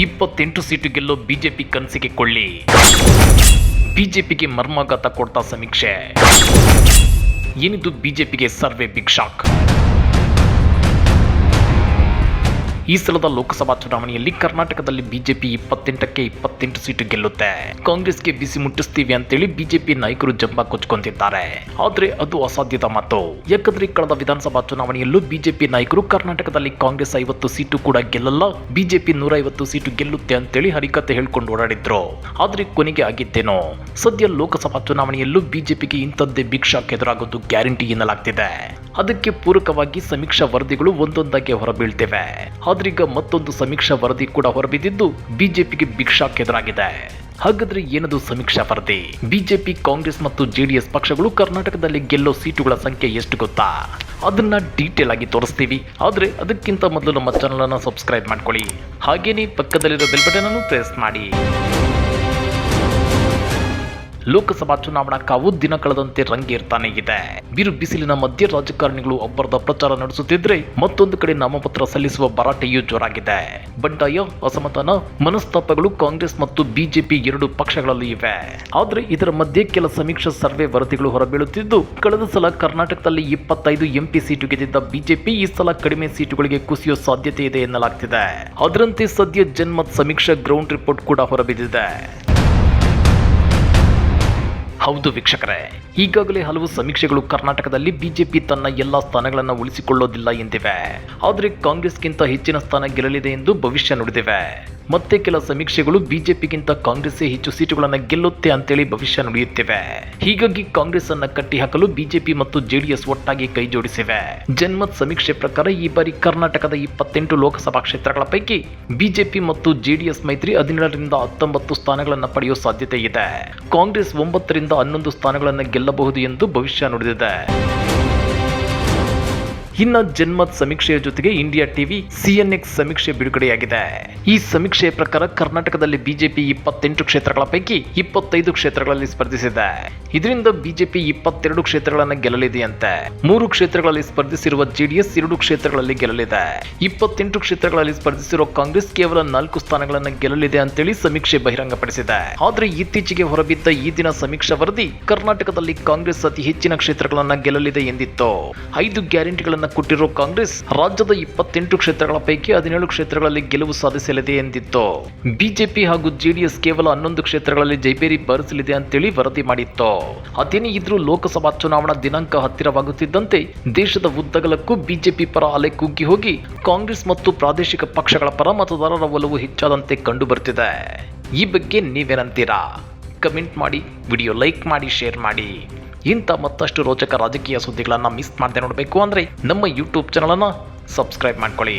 28 seat ಗೆಲ್ಲೋ BJP ಕನಸಿಗೆ ಕೊಳ್ಳಿ. ಬಿಜೆಪಿಗೆ ಮರ್ಮಾಘಾತ ಕೊಡ್ತಾ ಸಮೀಕ್ಷೆ. ಏನಿದು ಬಿಜೆಪಿಗೆ ಸರ್ವೆ ಬಿಗ್ ಶಾಕ್. ಈ ಸಲದ ಲೋಕಸಭಾ ಚುನಾವಣೆಯಲ್ಲಿ ಕರ್ನಾಟಕದಲ್ಲಿ ಬಿಜೆಪಿ 28ಕ್ಕೆ 28 ಸೀಟು ಗೆಲ್ಲುತ್ತೆ. ಕಾಂಗ್ರೆಸ್ಗೆ ಬಿಸಿ ಮುಟ್ಟಿಸ್ತೀವಿ ಅಂತೇಳಿ ಬಿಜೆಪಿ ನಾಯಕರು ಜಂಬ ಕೊಚ್ಕೊಂತಿದ್ದಾರೆ. ಆದ್ರೆ ಅದು ಅಸಾಧ್ಯದ ಮಾತು. ಯಾಕಂದ್ರೆ ಕಳೆದ ವಿಧಾನಸಭಾ ಚುನಾವಣೆಯಲ್ಲೂ ಬಿಜೆಪಿ ನಾಯಕರು ಕರ್ನಾಟಕದಲ್ಲಿ ಕಾಂಗ್ರೆಸ್ 50 ಸೀಟು ಕೂಡ ಗೆಲ್ಲಲ್ಲ, ಬಿಜೆಪಿ 150 ಸೀಟು ಗೆಲ್ಲುತ್ತೆ ಅಂತೇಳಿ ಹರಿಕತೆ ಹೇಳ್ಕೊಂಡು ಓಡಾಡಿದ್ರು. ಆದ್ರೆ ಕೊನೆಗೆ ಆಗಿದ್ದೇನೋ. ಸದ್ಯ ಲೋಕಸಭಾ ಚುನಾವಣೆಯಲ್ಲೂ ಬಿಜೆಪಿಗೆ ಇಂಥದ್ದೇ ಬಿಗ್ ಶಾಕ್ ಎದುರಾಗೋದು ಗ್ಯಾರಂಟಿ ಎನ್ನಲಾಗ್ತಿದೆ. ಅದಕ್ಕೆ ಪೂರಕವಾಗಿ ಸಮೀಕ್ಷಾ ವರದಿಗಳು ಒಂದೊಂದಾಗಿ ಹೊರಬೀಳ್ತಿವೆ. ಆದ್ರೀಗ ಮತ್ತೊಂದು ಸಮೀಕ್ಷಾ ವರದಿ ಕೂಡ ಹೊರಬಿದ್ದಿದ್ದು ಬಿಜೆಪಿಗೆ ಬಿಗ್ ಶಾಕ್ ಎದುರಾಗಿದೆ. ಹಾಗಾದ್ರೆ ಏನದು ಸಮೀಕ್ಷಾ ವರದಿ? ಬಿಜೆಪಿ, ಕಾಂಗ್ರೆಸ್ ಮತ್ತು ಜೆಡಿಎಸ್ ಪಕ್ಷಗಳು ಕರ್ನಾಟಕದಲ್ಲಿ ಗೆಲ್ಲೋ ಸೀಟುಗಳ ಸಂಖ್ಯೆ ಎಷ್ಟು ಗೊತ್ತಾ? ಅದನ್ನ ಡೀಟೇಲ್ ಆಗಿ ತೋರಿಸ್ತೀವಿ. ಆದ್ರೆ ಅದಕ್ಕಿಂತ ಮೊದಲು ನಮ್ಮ ಚಾನಲ್ ಅನ್ನು ಸಬ್ಸ್ಕ್ರೈಬ್ ಮಾಡ್ಕೊಳ್ಳಿ. ಹಾಗೇನೇ ಪಕ್ಕದಲ್ಲಿರೋ ಬೆಲ್ ಬಟನ್ ಅನ್ನು ಪ್ರೆಸ್ ಮಾಡಿ. ಲೋಕಸಭಾ ಚುನಾವಣಾ ಕಾವು ದಿನ ಕಳೆದಂತೆ ರಂಗೇರ್ತಾನೆ ಇದೆ. ಬಿರು ಬಿಸಿಲಿನ ಮಧ್ಯೆ ರಾಜಕಾರಣಿಗಳು ಒಬ್ಬರದ ಪ್ರಚಾರ ನಡೆಸುತ್ತಿದ್ರೆ, ಮತ್ತೊಂದು ಕಡೆ ನಾಮಪತ್ರ ಸಲ್ಲಿಸುವ ಭರಾಟೆಯೂ ಜೋರಾಗಿದೆ. ಬಂಡಾಯ, ಅಸಮಾಧಾನ, ಮನಸ್ತಾಪಗಳು ಕಾಂಗ್ರೆಸ್ ಮತ್ತು ಬಿಜೆಪಿ ಎರಡು ಪಕ್ಷಗಳಲ್ಲಿ ಇವೆ. ಆದ್ರೆ ಇದರ ಮಧ್ಯೆ ಕೆಲ ಸಮೀಕ್ಷಾ ಸರ್ವೆ ವರದಿಗಳು ಹೊರಬೀಳುತ್ತಿದ್ದು, ಕಳೆದ ಸಲ ಕರ್ನಾಟಕದಲ್ಲಿ 25 ಎಂಪಿ ಸೀಟು ಗೆದ್ದಿದ್ದ ಬಿಜೆಪಿ ಈ ಸಲ ಕಡಿಮೆ ಸೀಟುಗಳಿಗೆ ಕುಸಿಯೋ ಸಾಧ್ಯತೆ ಇದೆ ಎನ್ನಲಾಗ್ತಿದೆ. ಅದರಂತೆ ಸದ್ಯ ಜನಮತ್ ಸಮೀಕ್ಷಾ ಗ್ರೌಂಡ್ ರಿಪೋರ್ಟ್ ಕೂಡ ಹೊರಬಿದ್ದಿದೆ. ಹೌದು ವೀಕ್ಷಕರೇ, ಈಗಾಗಲೇ ಹಲವು ಸಮೀಕ್ಷೆಗಳು ಕರ್ನಾಟಕದಲ್ಲಿ ಬಿಜೆಪಿ ತನ್ನ ಎಲ್ಲಾ ಸ್ಥಾನಗಳನ್ನು ಉಳಿಸಿಕೊಳ್ಳೋದಿಲ್ಲ ಎಂದಿವೆ. ಆದರೆ ಕಾಂಗ್ರೆಸ್ಗಿಂತ ಹೆಚ್ಚಿನ ಸ್ಥಾನ ಗೆಲ್ಲಲಿದೆ ಎಂದು ಭವಿಷ್ಯ ನುಡಿದಿವೆ. ಮತ್ತೆ ಕೆಲ ಸಮೀಕ್ಷೆಗಳು ಬಿಜೆಪಿಗಿಂತ ಕಾಂಗ್ರೆಸ್ಸೇ ಹೆಚ್ಚು ಸೀಟುಗಳನ್ನು ಗೆಲ್ಲುತ್ತೆ ಅಂತೇಳಿ ಭವಿಷ್ಯ ನುಡಿಯುತ್ತಿವೆ. ಹೀಗಾಗಿ ಕಾಂಗ್ರೆಸ್ ಅನ್ನ ಕಟ್ಟಿ ಹಾಕಲು ಬಿಜೆಪಿ ಮತ್ತು ಜೆಡಿಎಸ್ ಒಟ್ಟಾಗಿ ಕೈ ಜೋಡಿಸಿವೆ. ಜನಮತ್ ಸಮೀಕ್ಷೆ ಪ್ರಕಾರ ಈ ಬಾರಿ ಕರ್ನಾಟಕದ 28 ಲೋಕಸಭಾ ಕ್ಷೇತ್ರಗಳ ಪೈಕಿ ಬಿಜೆಪಿ ಮತ್ತು ಜೆಡಿಎಸ್ ಮೈತ್ರಿ 17ರಿಂದ 19 ಸ್ಥಾನಗಳನ್ನು ಪಡೆಯುವ ಸಾಧ್ಯತೆ ಇದೆ. ಕಾಂಗ್ರೆಸ್ 9ರಿಂದ 11 ಸ್ಥಾನಗಳನ್ನು ಗೆಲ್ಲಬಹುದು ಎಂದು ಭವಿಷ್ಯ ನುಡಿದಿದೆ. ಇನ್ನು ಜನಮತ್ ಸಮೀಕ್ಷೆಯ ಜೊತೆಗೆ ಇಂಡಿಯಾ ಟಿವಿ ಸಿಎನ್ಎಕ್ಸ್ ಸಮೀಕ್ಷೆ ಬಿಡುಗಡೆಯಾಗಿದೆ. ಈ ಸಮೀಕ್ಷೆಯ ಪ್ರಕಾರ ಕರ್ನಾಟಕದಲ್ಲಿ ಬಿಜೆಪಿ 28 ಕ್ಷೇತ್ರಗಳ ಪೈಕಿ 25 ಕ್ಷೇತ್ರಗಳಲ್ಲಿ ಸ್ಪರ್ಧಿಸಿದೆ. ಇದರಿಂದ ಬಿಜೆಪಿ 22 ಕ್ಷೇತ್ರಗಳನ್ನು ಗೆಲ್ಲಲಿದೆಯಂತೆ. 3 ಕ್ಷೇತ್ರಗಳಲ್ಲಿ ಸ್ಪರ್ಧಿಸಿರುವ ಜೆಡಿಎಸ್ 2 ಕ್ಷೇತ್ರಗಳಲ್ಲಿ ಗೆಲ್ಲಲಿದೆ. 28 ಕ್ಷೇತ್ರಗಳಲ್ಲಿ ಸ್ಪರ್ಧಿಸಿರುವ ಕಾಂಗ್ರೆಸ್ ಕೇವಲ 4 ಸ್ಥಾನಗಳನ್ನು ಗೆಲ್ಲಲಿದೆ ಅಂತೇಳಿ ಸಮೀಕ್ಷೆ ಬಹಿರಂಗಪಡಿಸಿದೆ. ಆದ್ರೆ ಇತ್ತೀಚೆಗೆ ಹೊರಬಿದ್ದ ಈ ದಿನ ಸಮೀಕ್ಷಾ ವರದಿ ಕರ್ನಾಟಕದಲ್ಲಿ ಕಾಂಗ್ರೆಸ್ ಅತಿ ಹೆಚ್ಚಿನ ಕ್ಷೇತ್ರಗಳನ್ನು ಗೆಲ್ಲಲಿದೆ ಎಂದಿತ್ತು. 5 ಗ್ಯಾರಂಟಿಗಳನ್ನು ಕೊಟ್ಟಿರೋ ಕಾಂಗ್ರೆಸ್ ರಾಜ್ಯದ 28 ಕ್ಷೇತ್ರಗಳ ಪೈಕಿ 17 ಕ್ಷೇತ್ರಗಳಲ್ಲಿ ಗೆಲುವು ಸಾಧಿಸಲಿದೆ ಎಂದಿತ್ತು. ಬಿಜೆಪಿ ಹಾಗೂ ಜೆಡಿಎಸ್ ಕೇವಲ 11 ಕ್ಷೇತ್ರಗಳಲ್ಲಿ ಜೈಬೇರಿ ಬಾರಿಸಲಿದೆ ಅಂತೇಳಿ ವರದಿ ಮಾಡಿತ್ತು. ಅದೇನೇ ಇದ್ರೂ ಲೋಕಸಭಾ ಚುನಾವಣಾ ದಿನಾಂಕ ಹತ್ತಿರವಾಗುತ್ತಿದ್ದಂತೆ ದೇಶದ ಉದ್ದಗಲಕ್ಕೂ ಬಿಜೆಪಿ ಪರ ಅಲೆ ಕುಗ್ಗಿ ಹೋಗಿ ಕಾಂಗ್ರೆಸ್ ಮತ್ತು ಪ್ರಾದೇಶಿಕ ಪಕ್ಷಗಳ ಪರ ಮತದಾರರ ಒಲವು ಹೆಚ್ಚಾದಂತೆ ಕಂಡು ಬರ್ತಿದೆ. ಈ ಬಗ್ಗೆ ನೀವೇನಂತೀರಾ? ಕಮೆಂಟ್ ಮಾಡಿ, ವಿಡಿಯೋ ಲೈಕ್ ಮಾಡಿ, ಶೇರ್ ಮಾಡಿ. ಇಂಥ ಮತ್ತಷ್ಟು ರೋಚಕ ರಾಜಕೀಯ ಸುದ್ದಿಗಳನ್ನು ಮಿಸ್ ಮಾಡದೆ ನೋಡಬೇಕು ಅಂದರೆ ನಮ್ಮ ಯೂಟ್ಯೂಬ್ ಚಾನಲನ್ನು ಸಬ್ಸ್ಕ್ರೈಬ್ ಮಾಡ್ಕೊಳ್ಳಿ.